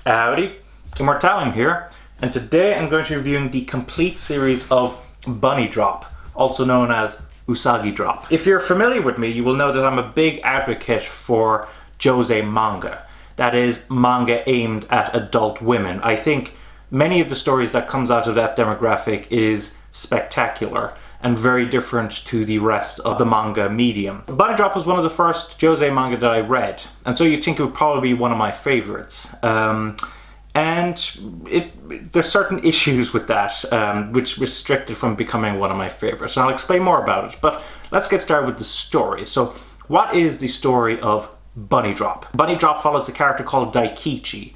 Howdy, Immortalium here, and today I'm going to be reviewing the complete series of Bunny Drop, also known as Usagi Drop. If you're familiar with me, you will know that I'm a big advocate for josei manga. That is, manga aimed at adult women. I think many of the stories that comes out of that demographic is spectacular and very different to the rest of the manga medium. Bunny Drop was one of the first josei manga that I read, and so you'd think it would probably be one of my favorites. There's certain issues with that, which restrict it from becoming one of my favorites. And I'll explain more about it, but let's get started with the story. So, what is the story of Bunny Drop? Bunny Drop follows a character called Daikichi,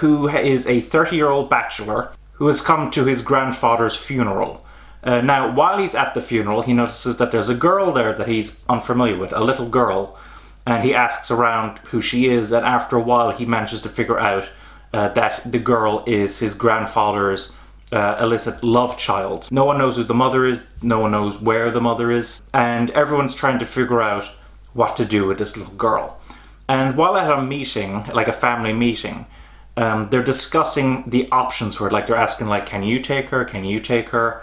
who is a 30-year-old bachelor who has come to his grandfather's funeral. Now, while he's at the funeral, he notices that there's a girl there that he's unfamiliar with, a little girl, and he asks around who she is, and after a while he manages to figure out that the girl is his grandfather's illicit love child. No one knows who the mother is, no one knows where the mother is, and everyone's trying to figure out what to do with this little girl. And while at a meeting, like a family meeting, they're discussing the options for it. Like, they're asking, like, can you take her, can you take her?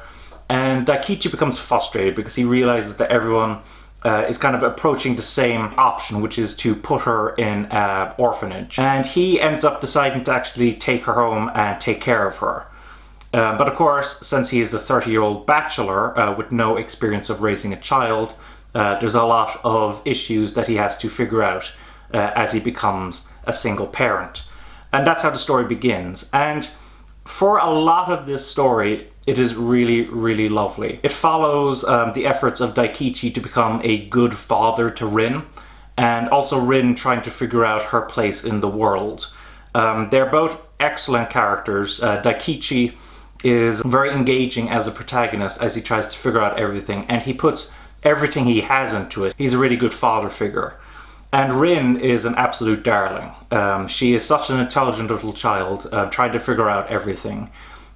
And Daikichi becomes frustrated because he realizes that everyone is kind of approaching the same option, which is to put her in an orphanage. And he ends up deciding to actually take her home and take care of her. But of course, since he is the 30-year-old bachelor with no experience of raising a child, there's a lot of issues that he has to figure out as he becomes a single parent. And that's how the story begins. And for a lot of this story, it is really, really lovely. It follows the efforts of Daikichi to become a good father to Rin, and also Rin trying to figure out her place in the world. They're both excellent characters. Daikichi is very engaging as a protagonist as he tries to figure out everything, and he puts everything he has into it. He's a really good father figure. And Rin is an absolute darling. She is such an intelligent little child, trying to figure out everything.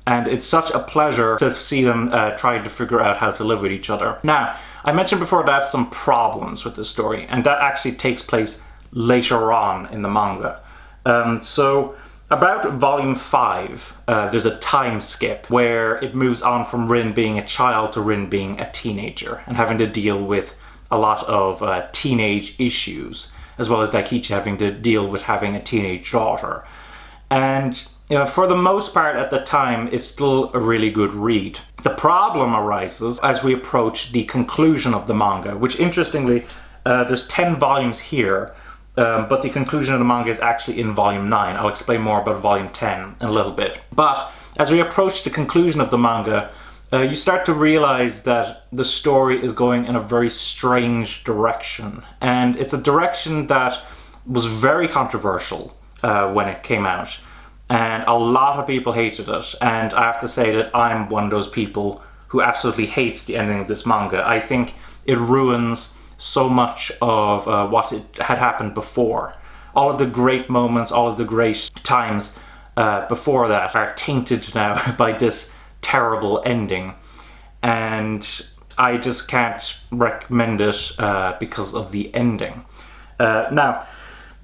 And it's such a pleasure to see them trying to figure out how to live with each other. Now, I mentioned before that I have some problems with the story, and that actually takes place later on in the manga. So, about volume 5, there's a time skip where it moves on from Rin being a child to Rin being a teenager and having to deal with a lot of teenage issues, as well as Daikichi having to deal with having a teenage daughter. And for the most part at the time, it's still a really good read. The problem arises as we approach the conclusion of the manga, which interestingly, there's 10 volumes here, but the conclusion of the manga is actually in volume 9. I'll explain more about volume 10 in a little bit. But as we approach the conclusion of the manga, you start to realize that the story is going in a very strange direction. And it's a direction that was very controversial when it came out. And a lot of people hated it. And I have to say that I'm one of those people who absolutely hates the ending of this manga. I think it ruins so much of what had happened before. All of the great moments, all of the great times before that are tainted now by this terrible ending. And I just can't recommend it because of the ending. Now,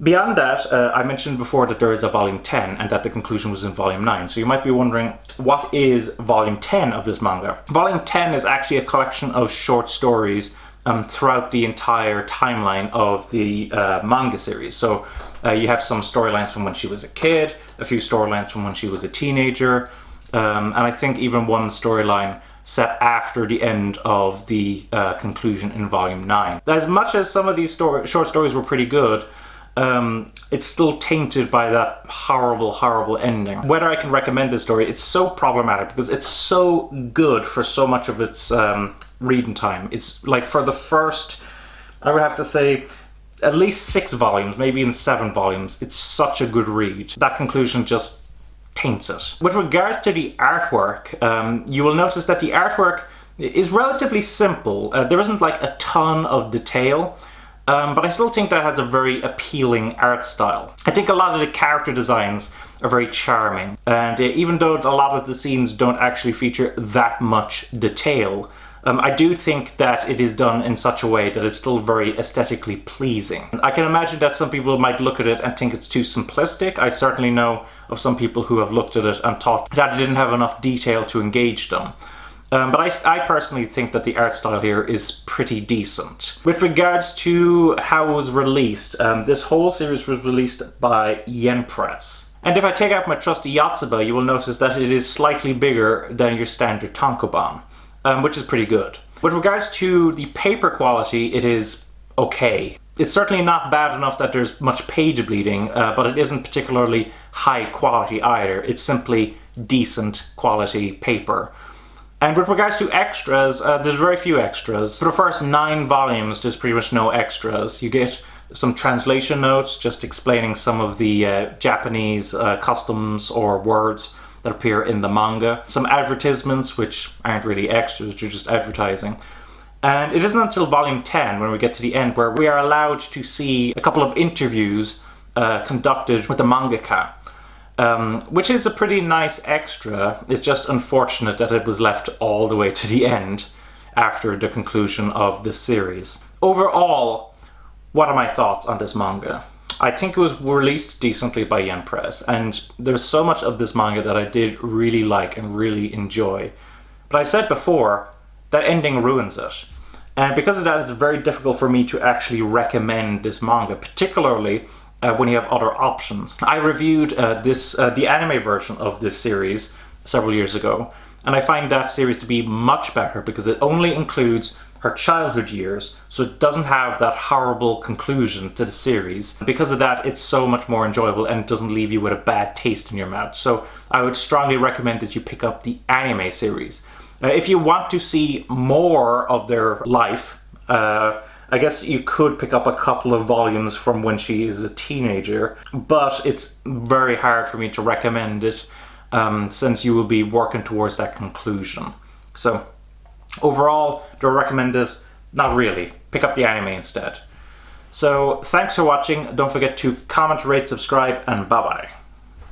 beyond that, I mentioned before that there is a volume 10 and that the conclusion was in volume 9. So you might be wondering, what is volume 10 of this manga? Volume 10 is actually a collection of short stories throughout the entire timeline of the manga series. So you have some storylines from when she was a kid, a few storylines from when she was a teenager, and I think even one storyline set after the end of the conclusion in volume 9. As much as some of these short stories were pretty good, it's still tainted by that horrible, horrible ending. Whether I can recommend this story, it's so problematic because it's so good for so much of its reading time. It's like for the first, I would have to say, at least 6 volumes, maybe even 7 volumes, it's such a good read. That conclusion just taints it. With regards to the artwork, you will notice that the artwork is relatively simple. There isn't like a ton of detail, but I still think that has a very appealing art style. I think a lot of the character designs are very charming, and even though a lot of the scenes don't actually feature that much detail, I do think that it is done in such a way that it's still very aesthetically pleasing. I can imagine that some people might look at it and think it's too simplistic. I certainly know of some people who have looked at it and thought that it didn't have enough detail to engage them. But I personally think that the art style here is pretty decent. With regards to how it was released, this whole series was released by Yen Press. And if I take out my trusty Yotsuba, you will notice that it is slightly bigger than your standard tankobon, which is pretty good. With regards to the paper quality, it is okay. It's certainly not bad enough that there's much page bleeding, but it isn't particularly high quality either. It's simply decent quality paper. And with regards to extras, there's very few extras. For the first 9 volumes, there's pretty much no extras. You get some translation notes just explaining some of the Japanese customs or words that appear in the manga. Some advertisements, which aren't really extras, they're just advertising. And it isn't until volume 10, when we get to the end, where we are allowed to see a couple of interviews conducted with the mangaka. Which is a pretty nice extra. It's just unfortunate that it was left all the way to the end after the conclusion of this series. Overall, what are my thoughts on this manga? I think it was released decently by Yen Press, and there's so much of this manga that I did really like and really enjoy. But I've said before, that ending ruins it. And because of that, it's very difficult for me to actually recommend this manga, particularly when you have other options. I reviewed the anime version of this series several years ago, and I find that series to be much better because it only includes her childhood years, so it doesn't have that horrible conclusion to the series. Because of that, it's so much more enjoyable and it doesn't leave you with a bad taste in your mouth. So I would strongly recommend that you pick up the anime series. If you want to see more of their life, I guess you could pick up a couple of volumes from when she is a teenager, but it's very hard for me to recommend it since you will be working towards that conclusion. So overall, do I recommend this? Not really. Pick up the anime instead. So thanks for watching. Don't forget to comment, rate, subscribe, and bye-bye.